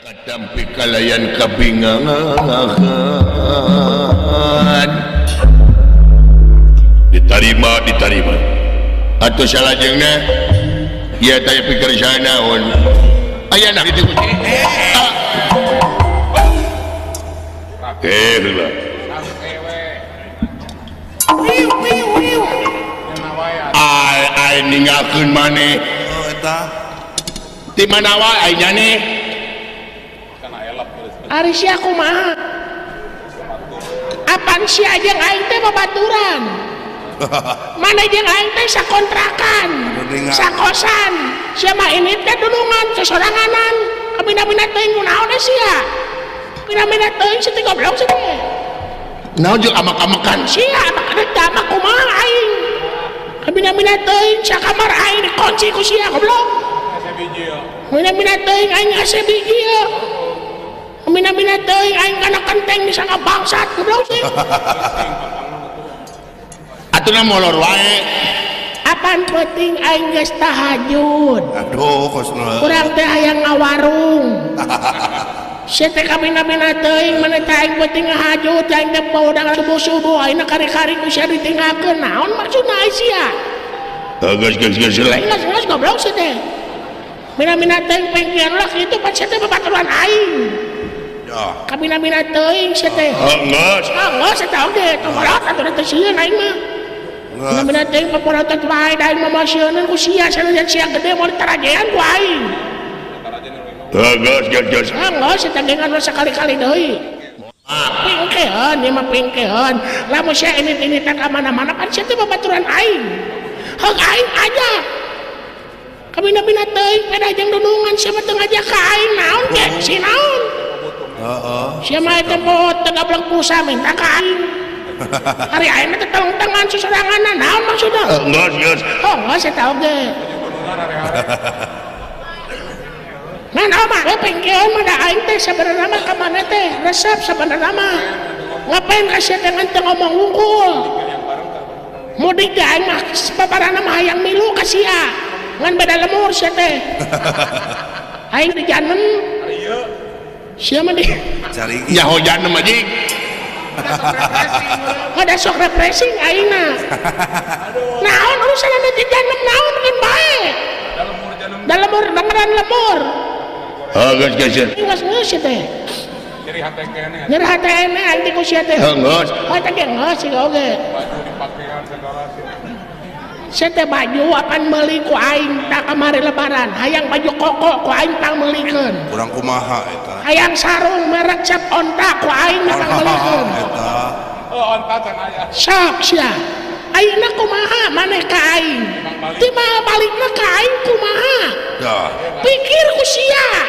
Kadampi kalayan kabingangan diterima atau salah jengna ya tanya pikir saya naon ayah nak itu lah ay ninggalkan mana di mana wae ayahnya nih Ari sia kumaha? Apaan sia jeung aing teh babaturan? Mana jeung aing teh sakontrakan, sakosan. Sia mah ini teh dulungan sosoranganan. Kabina-bina teuing kunaon sia? Bina-bina teuing si goblok sih teh. Naon jeung amak-amakan sia amak amak kumaha aing? Kabina-bina teuing sakamar aing dikunci ku sia goblok. Asa biji ya. Bina-bina teuing aing asa biji ya. Mina-mina teuing aing kana kenteng di sana bangsat goblok sih. Atuh molor wae. Apaan penting aing geus tahajud. Aduh kosna. Urang teh hayang ngawarung. Sia teh kabina-bina teuing mana teh aing penting ngahajud aing teh baudang subuh-subuh ayeuna kari-kari ku sia ditinggalkeun. Naon maksudna ai sia? Geus lain. Geus goblok sih teh. Mina-mina teuing pengkian lah kitu pan sia teh babaturan aing. Kabina-bina teuing sia teh. Geus eta oge tonggolat atuh teh sieun aing mah. Kabina teuing paporotot wae da aing mah masieunun ku sia sanajan sia gede mau ditarajean ku aing. Geus. Geus eta gengan sakali-kali deui. Pingkeun ieu mah pingkeun. Lamun sia ini-initan ka mana-mana kan sia teh babaturan aing. Heug aing aja. Kabina-bina teuing peda jeung dudungan sia mah teu ngajak ka aing naon ge si naon? Sia mah eta pot gablek pulsa minta ka aing. Ari aing teh tong-tongan sosoranganna naon maksudna? Geus. Geus eta oge. Nah, mah pengkeun mah da aing teh sabenerna mah ka mana teh resep sabenerna mah. Ngapain ka sia teh teu ngomong wungkul. Mudik teh aing mah babarana mah hayang milu ka sia. Ngan beda lemur sia teh. Aing di janem. Sia mah di cari nyaho janem anjing. Ada sok refreshing aingna. Naon urusan anu di janem naon kan bae. Da lemur dengeran lemur. Geus teh. Nyeri hate kene anti ku sia teh. Geus. Eta ge geus sih oge. Sia teh baju apan meuli ku aing tak kamari lebaran. Hayang baju koko ku aing tang meulikeun. kurang kumaha eta. Hayang sarung merek Cap Onta ku aing tang meulikeun. Eta. Onta can aya. Sok sia. Ayeuna kumaha maneh ka aing? Timal balikna ka aing kumaha? Dah. Pikir ku sia.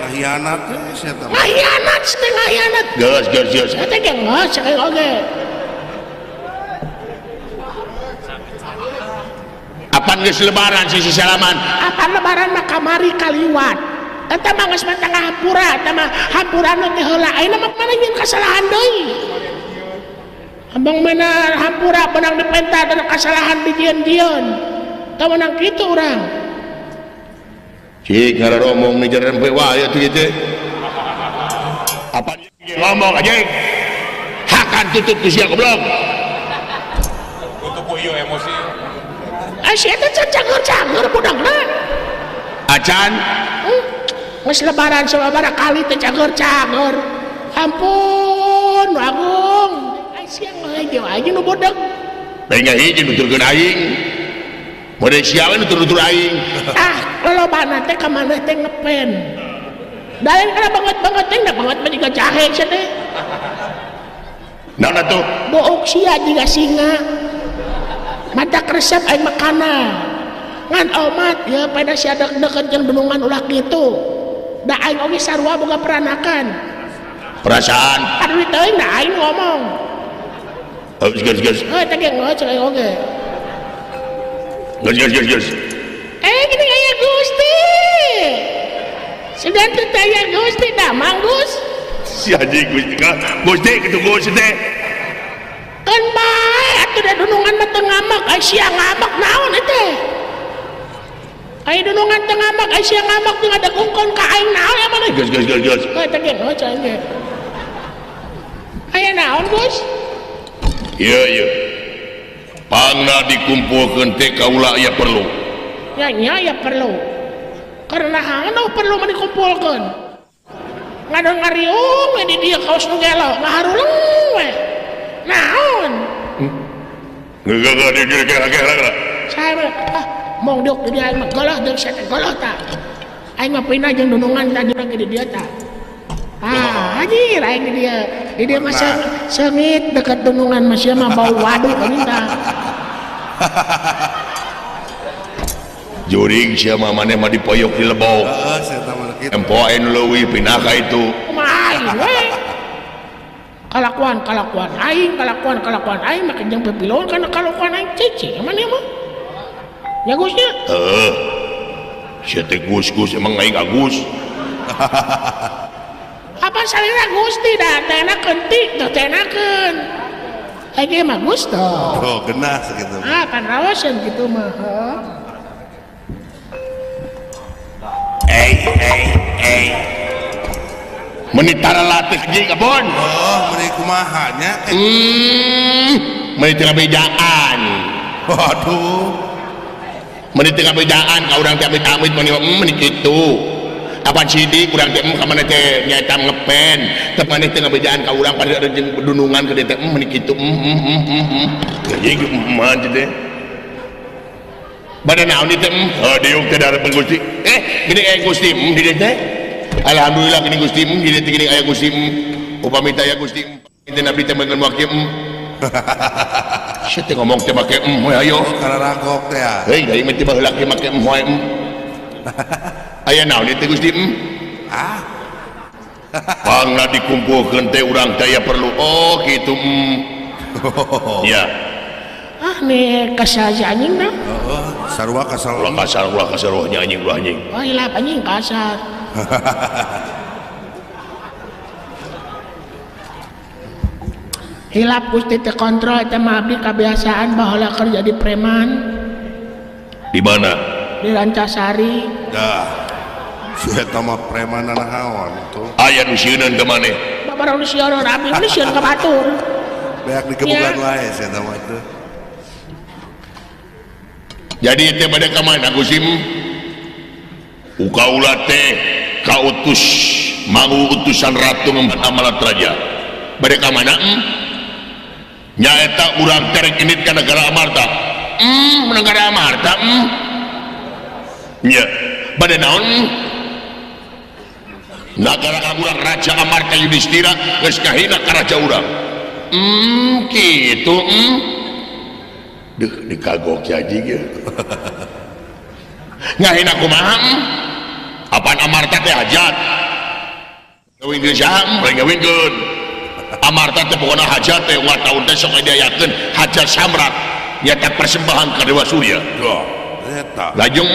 Ngahianat sia teh. Ngahianat setengah hianat. Geus. Eta ge geus saking oge. Apan geus lebaran sisi salaman. Apaan lebaran mah kamari kaliwat. Eta mah geus mah tengah hampura, eta mah hampurana teh heula. Ayeuna mah mana nyeun kasalahan deui. Abang mana hampura benang dipenta dan kasalahan dijieun-jieun. Teu menang kitu urang. Cik ngararomong ni jaran pe wae atuh ieu teh. Apa ngomong aja. Hakan tutut ku sia goblok. Untuk ku ieu emosi. Sia teh cager-cager budakna. Acan Geus lebaran sababaraha kali teh cager-cager. Ampun, Agung. Ai sia mah aja nu bodeg. pengen hiji nuturkeun aing. Mode sia we nutur-nutur aing. Lolobana teh ka maneh teh ngepen. Daeng kana banget teh da banget mah jiga jahe sia teh. Naon atuh? Boog sia jiga singa. Mata resep aing makanan. Ngan omat ya pada sia deket jeung benungan ulah kitu. Da aing oge sarua boga peranakan. Perasaan. Aduh teuing da aing ngomong. Geus. Eta ge geus oge. Geus. Gini aya Gusti. Sudah teu aya Gusti da manggus. Si anjing Gusti kitu Gusti teh. Kan bae atuh da dunungan mah teu ngamak, ai sia ngamak naon teh? Ayo dunungan teu ngamak, ai sia ngamak teu ngadegungkeun ka aing naon ya mana? Gus. Teu ge no can ge. Aya naon, Gus? Iya. Pangna dikumpulkeun teh kaula aya perlu. Ya perlu. Karena hangna perlu dikumpulkeun. Ngadon ngariung we di dieu kaos nu gelo, ngaharuleng we. Naon? Gak. Saya mong diuk di dia mah goloh deuk sia teh goloh tah. Aing mah pindah jeung dunungan tadi lagi di dia tah. Anjir aing di dia. Di dia mah sengit dekat dunungan mah sia mah bau waduk geuning tah. Juring sia mah maneh mah dipoyok di lebok. Heeh, saya tahu kitu. Empo anu leuwih pindah ka itu. Kumaha aing we? Kalakuan aing mah jeung pepilon kana kalakuan aing cicing mana mah. Ya Gusnya. Sia teh Gus emang aing Agus. Apa salina Gusti dah tenakeun ti teu tenakeun. Aing mah Gus tuh. Oh, genah sakitu. Pan rawasan gitu mah. Menitara latih jeung abon. Oh, meuni kumaha nya? Meuni teu ngabejaan. Waduh. Meuni teu ngabejaan ka urang teh amit-amit meuni kitu. Apaan sidik urang teh ka maneh teh nyaeta ngepen. Teu maneh teu ngabejaan ka urang pada jeung dunungan ke teh meuni kitu. Jadi man teh. Bade naon teh? Diuk teh darepeun Gusti. Gini aya Gusti di dieu teh. Alhamdulillah gini Gusti di dieu teh gini aya Gusti. Upami teh aya Gusti. Teh nabi teh meungeun make Sia teh ngomong teh make we ayo. Kararagok teh ya. Hei, da imah teh baheula ke make we. Aya naon teh Gusti? Pangna dikumpulkeun teh urang teh aya perlu. Oh, kitu. Ya. Nih kasaja anjing dah. Sarua kasal. Ulah kasar anjing. Oh, hilap anjing kasar. Hilap Gusti teh kontrol teh mah abdi kebiasaan baheula kerja di preman. Di mana? Di Rancasari. Dah. Sia eta mah preman naon tuh. Aya nu sieun ke maneh? Babarang sieun abdi nu sieun ka batur. Beak dikebukan wae sia eta mah teh. Jadi teh bade ka mana Gusti? Ukaula teh kautus mangu utusan ratu ngemban amanat raja. Bade ka mana? Nyaeta urang terek init ka negara Amarta. Negara Amarta. Nya, bade naon? Negara urang Raja Amarta Yudhistira geus kahina ka raja urang. Kitu. Duh, dikagok jadi ya. Ngahina kumaha? Apaan Amarta teh hajat? Ngawinkeun saha? Ngawinkeun. Amarta teh pokona hajat teh ulah taun teh sok diayakeun hajat samrat. Nyata persembahan ka Dewa Surya. Duh, eta. Lajeng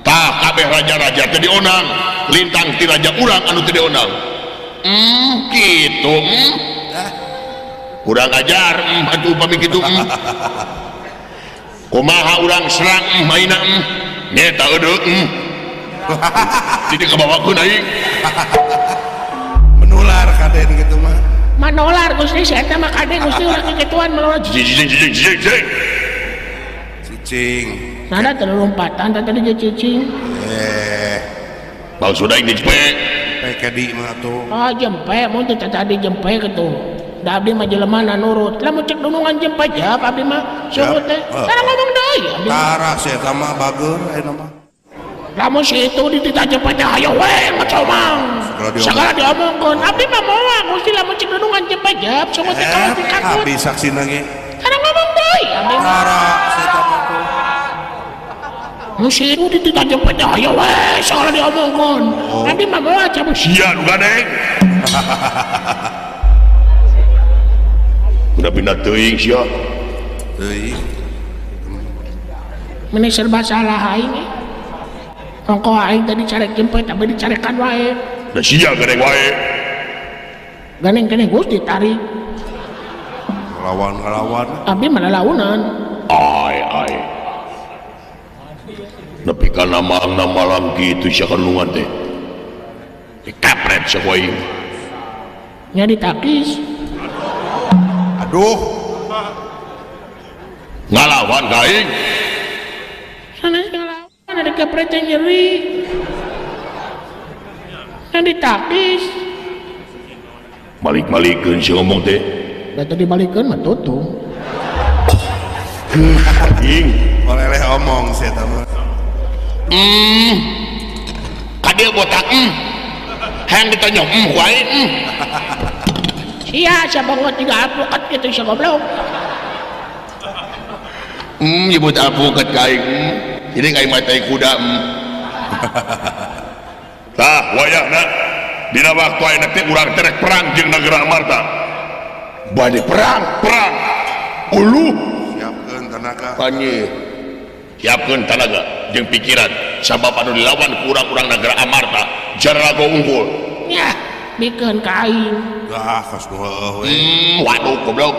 tah kabeh raja-raja teh dionang, lintang ti raja urang anu teu dionang. Kitu. Urang ajar atuh upami kitu. Kumaha urang serang maina nyeta eudeuh. Jadi kabawakeun aing. Menular kaden gitu mah. Manolar Gusti si eta mah kade Gusti ulah kikituan menular. Cicing. Nada teu lompatan tadi jeung cicing. Bang sudah ini cepet. Pekedi mah tuh. Oh jempe mun teh tadi jempe kitu. Da abdi mah jelema na nurut. Lamun cek dunungan jempe jawab abdi mah surut teh. Cara ngomong deui abdi. Tara si eta mah bageur ayeuna mah. Lamun si itu ditita jempe teh hayo we macomang. Segala diomongkeun. Abdi mah moal Gusti lamun cek dunungan jempe jawab surut teh kalau dikakut. Habis saksina ge. Cara ngomong deui abdi mah. Tara si eta mah tuh. Musi itu ditita jempe teh hayo we segala diomongkeun. Abdi mah moal cabut. Sia nu gadeng. Udah pindah teuing sia. Teuing. Meni serba salah aing. Ongko aing tadi carek jempet tapi dicarekan wae. Da sia gadeng wae. Ganeng Gusti tarik. Ngelawan. Abdi mana launan. Ai. nepi ka nama malam gitu sia kandungan teh kapret sekoy nya ditakis aduh ngalawan ka aing sanes ngalawan ada kapret yang nyeri yang ditakis balik-balikeun si ngomong teh da tadi balikeun mah tutung anjing oleh omong sih eta mah kadia botak hayang ditanya wae sia banget tiga alpukat gitu sia goblok nyebut alpukat ka aing jadi ka aing matai kuda tah wayahna dina waktu ayeuna teh urang terek perang jeung nagara Amarta bade perang uluh siapkeun tenaga panyi siapkeun tenaga jeung pikiran sabab anu dilawan ku urang-urang nagara Amarta jarago unggul nya bikeun ka aing dah kos we waduh goblok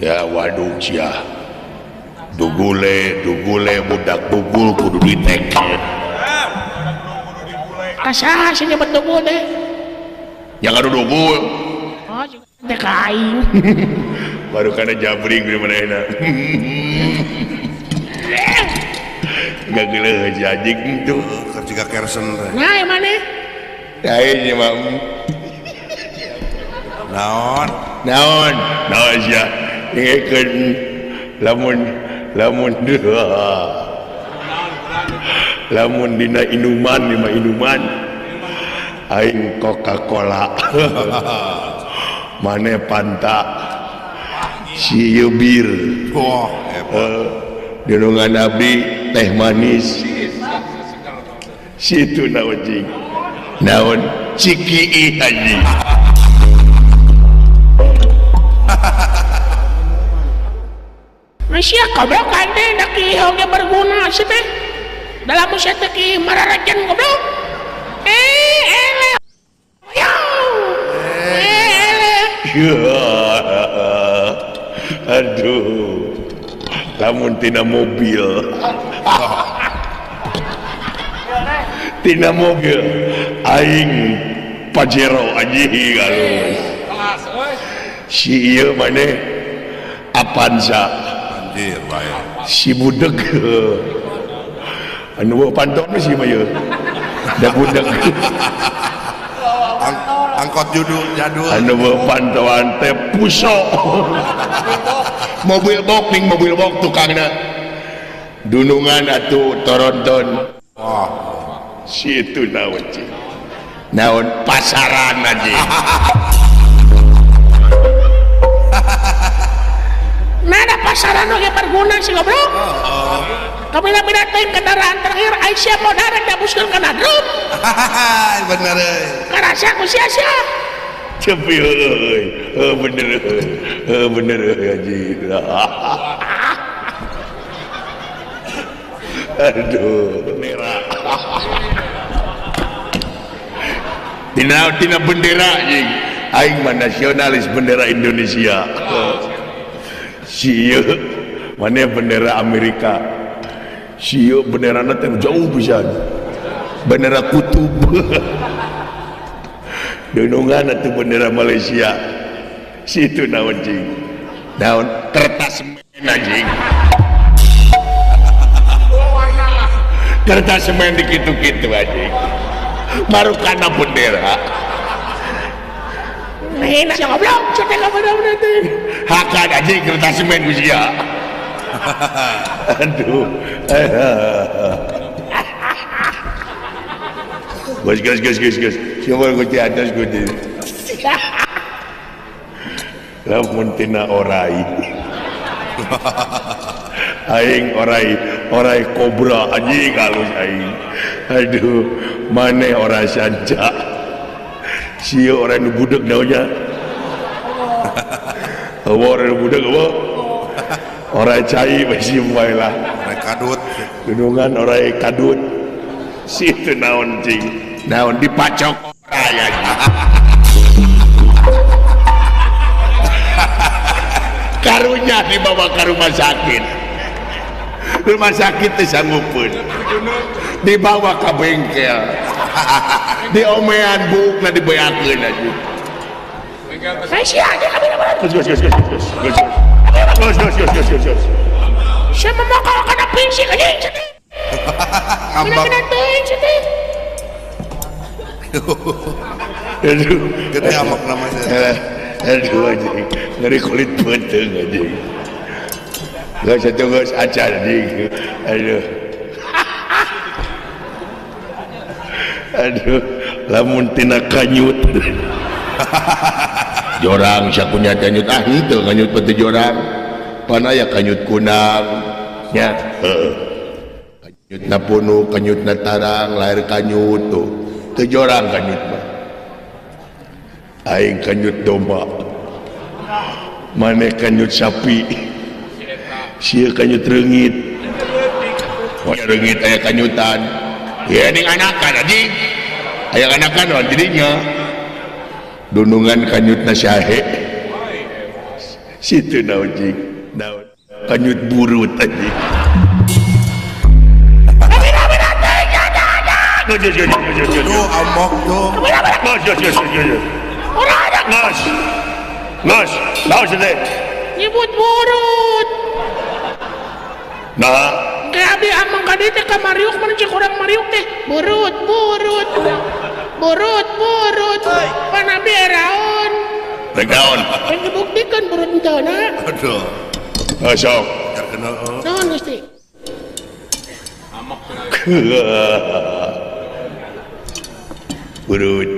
ya waduh sia dugule budak dugul kudu diteken kasaha sih nyebut tunggu teh yang adu dugul oh teh ka aing baru kana jabring di mana enak nggak gila jajing tuh kerja kersen teh nah yang mana kayaknya mah naon sih ingekeun lamun lamun dina inuman aing Coca-Cola mane Fanta si bir wah dinungan abdi teh manis situ naon cing naon ciki anjing Manusia goblok ande nak ihoge berguna sih teh dalam usia teh ki mararajan goblok ele yo ele aduh lamun tina mobil aing Pajero anjing galus si ieu maneh Avanza anjir bae si budeg anu pantone si mah ieu da budeg angkot jadul anu pantauan teh puso mobil box tukangna dunungan atuh toronton wah situ naon cing naon pasaran aja nada pasaran oge berguna sih goblok kabila-bila teh kendaraan terakhir Aisyah mau darek dabuskeun kana drum bener karasa ku sia-sia tapi bener anjing aduh merah tina bendera anjing aing mah nasionalis bendera Indonesia si ieu mana bendera Amerika si ieu benderana teh jauh pisan bendera kutub dunungan atuh bendera Malaysia situ naon cing naon kertas semen anjing kertas semen dikitu-kitu anjing baru kana bendera nah si goblok cetek ka bener-bener teh hakan anjing kertas semen ku sia aduh gus siapa ku di atas ku di lamun tina orai aing orai kobra anjing halus aing aduh maneh ora sanca sia orang nu budeg naonnya orang nu budeg apa orang cai masih wae lah kadut gunungan orang kadut situ naon cing naon dipacok raya karunya dibawa ke rumah sakit rumah sakit teh sanggupeun dibawa ke bengkel diomean bukna dibeakeun aja Saya sia aja kami nama. gus Saya memakal kena pingsik aja cete. Ngambak Kena teuing cete. aduh gede amak nama saya. aduh aja ngeri kulit peteng aja gak satu gak acar nih aduh aduh lamun tina kanyut jorang sakunya kanyut itu kanyut peti jorang panaya kanyut kunang nya kanyut na puno kanyut na tarang lahir kanyut tuh teu jorang kanyut mah aing kanyut domba maneh kanyut sapi sia kanyut reungit reungit aya kanyutan ya ning anakan anjing aya anakan naon jadinya dunungan kanyutna syahe situ naon jing naon kanyut burut anjing Tuh amok tuh. Ngas, naon sih Nyebut burut. nah Kayak abdi amang kadi teh ka Mariuk mana cek urang Mariuk teh. Burut. Pan abdi eraon. rek naon Yang dibuktikan burut teu na. Aduh. sok Biar kena. Naon Gusti? burut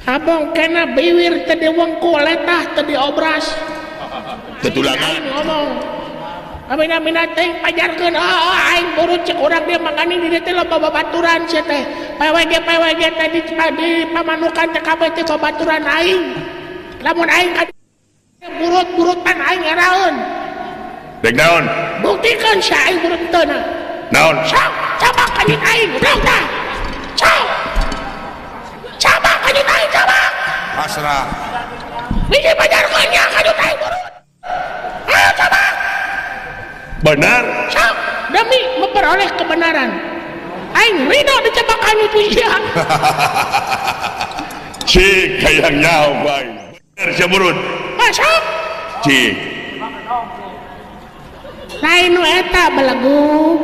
Abang kena biwir teu diwengku letah teu diobras. tetulangan Aing ngomong. Amina teh pajarkeun aing burut cek urang dia mangani di dieu teh loba babaturan sia teh. PWG tadi pamanukan teh kabeh teh babaturan aing. Lamun aing burut-burutan aing eraeun. rek naon Buktikan si aing burut teu na. naon Sok, coba kanyut aing, udah. Sok. Coba kanyut aing, coba. Pasrah. Biji pajarkeun nya kanyut aing burut. Ayo coba. benar Sok, demi memperoleh kebenaran. Aing ridho dicoba kanyut sia. cik kayak nyaho bae bener sia burut Masuk. cik Lain nu eta belegu.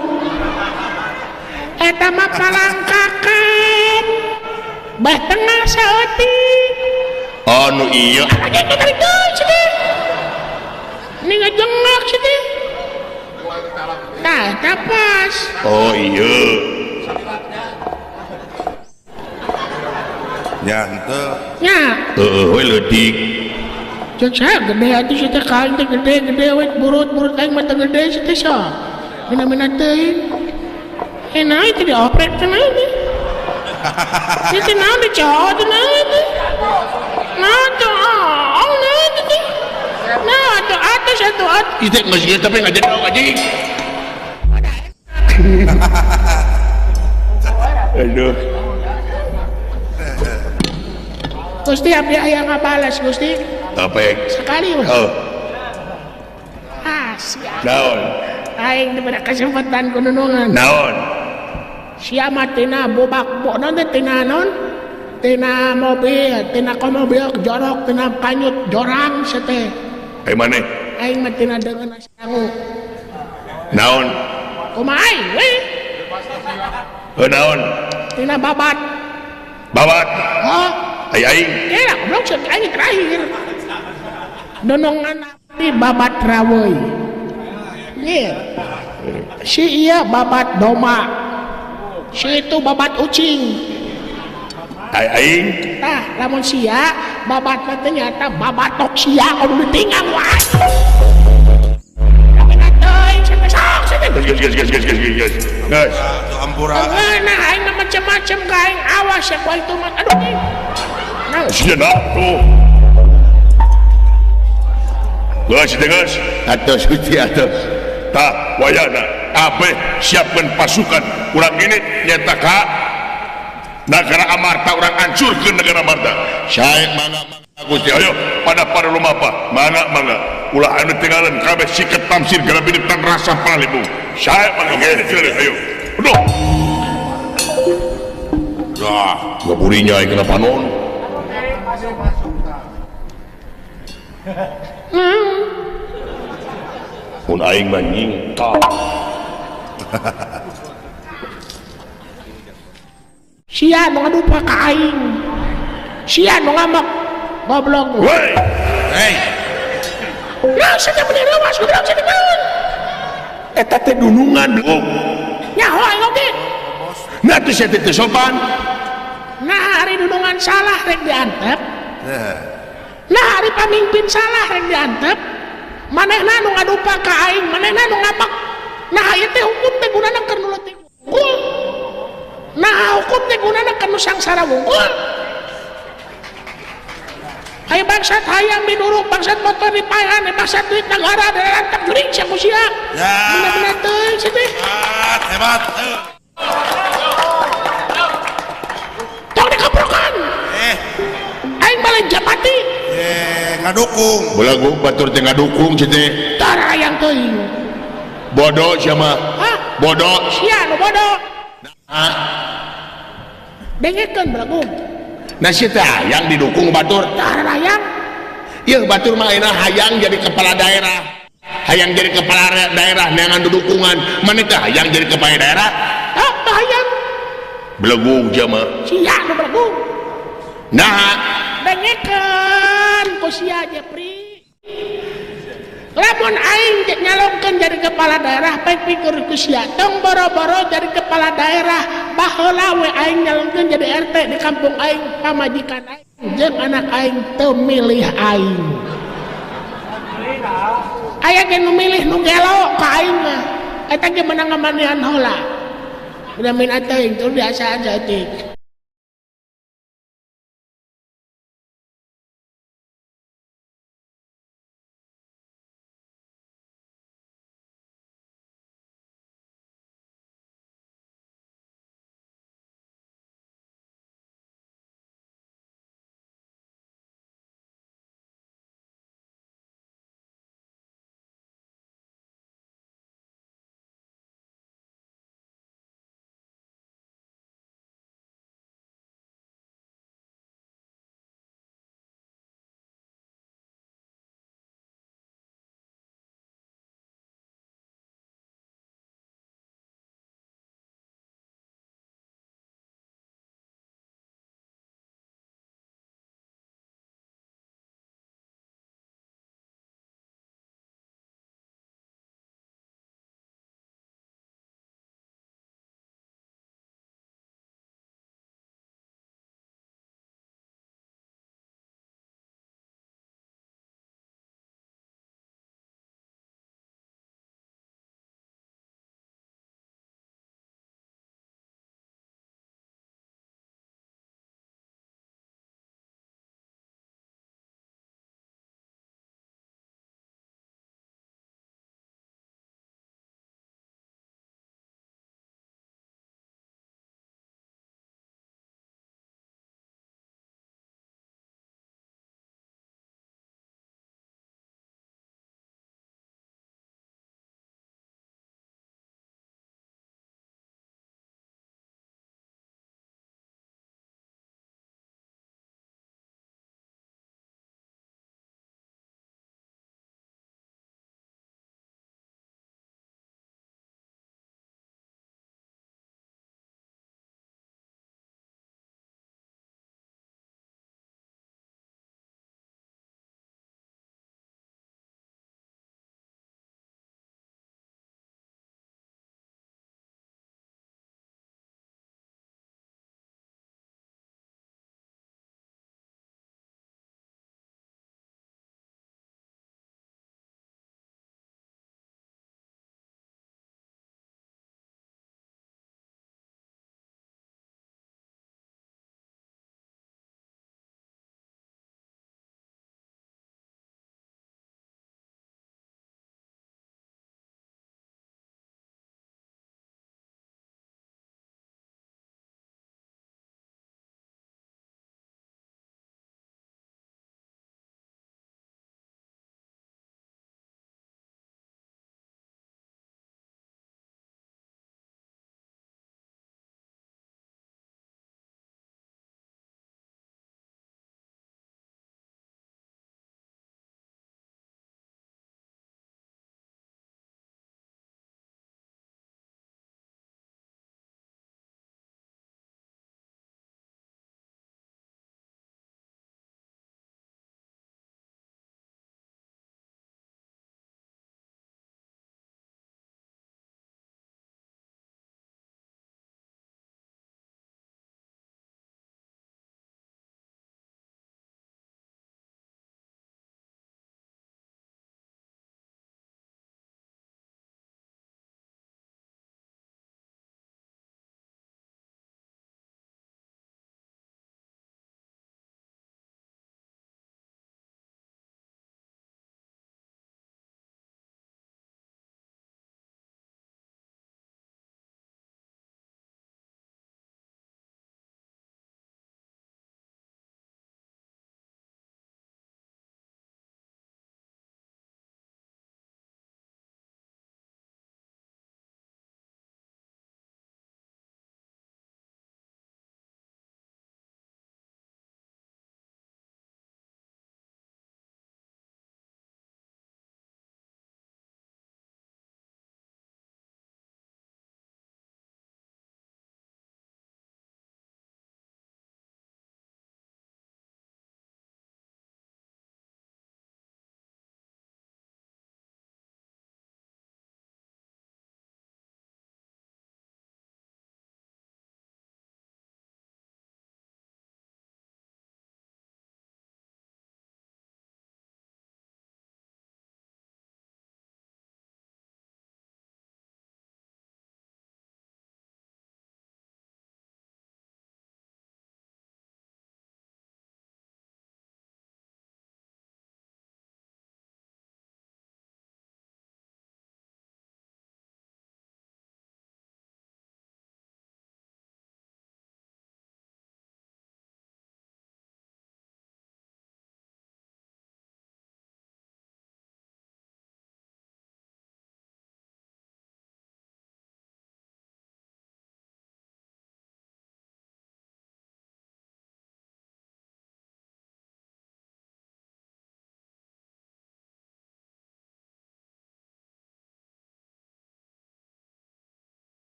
Eta mah palangkakan. Bah tengah saeutik. oh nu iya Aja kita tarik deui cenah. Ini ngejengak cenah. Tah, eta pas. oh iya Nyante. Nya, we leutik cek saya gede atuh si teh kain teh gede we burut aing mah teh gede si teh sa. Mina teuing. Enak itu dioprek cenah ini. Itu naon dicot cenah ini. Nah tuh, nah tuh. Nah tuh atas satu atas. itu geus ieu tapi ngajak anjing aduh Gusti abdi aya ngabalas Gusti. apa yang Sekali we. oh Sia. naon Aing diberi kesempatan kununungan. naon Sia mah tina bobak non teh tina non. Tina mobil, tina komobil jorok, tina kanyut jorang seteh. kayak mana Aing mah tina deungeun sangu. naon Kumaha aing we? naon Tina babat. babat Oh, aing kira goblok sih aing terakhir. Donongan abdi babat raweuy. Nih. Si iya babat doma. Si itu babat ucing. aing Tah, lamun sia babat mah ternyata babatok sia kudu ditinggal wae. gas Tuh ampura. Nah, aing mah macam-macam ka aing awas ya ku itu mah. Aduh. Nah, sudah tuh gas atau suci atau tak wayana abe siapkan pasukan kurang ini nyata ka negara Amarta orang hancur ke negara Amarta saya mangga Gusti ayo pada para rumah apa mangga ulah anu tinggalan kabeh sikat tamsir garabinetan rasa palibung saya panggil ayo aduh dah ngaburinya aing kenapa non mun aing mah nyingkap sia nu ngadupa ka aing sia nu ngamak goblok woi hei nah saya bener mas goblok saya naon eta teh dunungan dong nyaho aing oge nah teh saya teh sopan nah hari dudungan salah rek diantep nah hari pamimpin salah rek diantep manehna nu ngadupa ka aing manehna nu ngamak nah ieu teh hukum teh gunana keur nu leutik wungkul nah hukum teh gunana keur nu sangsara wungkul aya bangsat hayam dinuruk bangsat motor dipaehan bangsat duit negara darantak geuring sia ku sia ya bener-bener teuing sia teh hebat tong dikaprokan aing balik japati ngadukung belagu batur teh ngadukung cenah teh tara hayang teuing bodoh sia mah hah bodoh sia nu bodoh ah dengekeun belagu nah sia teh hayang didukung batur tara hayang ieu batur mah ayeuna hayang jadi kepala daerah hayang jadi kepala daerah neangan dudukungan maneh teh hayang jadi kepala daerah ah hayang belagu sia mah sia nu belagu nah dengekeun ku sia Jepri lamun aing nyalongkeun jadi kepala daerah baik pikir ku sia tong boro-boro jadi kepala daerah baheula we aing nyalongkeun jadi RT di kampung aing pamajikan aing jeung anak aing teu milih aing aya ge nu milih nu gelo ka aing mah eta ge menang ngamanian heula udah min teuing tuluy biasa aja teh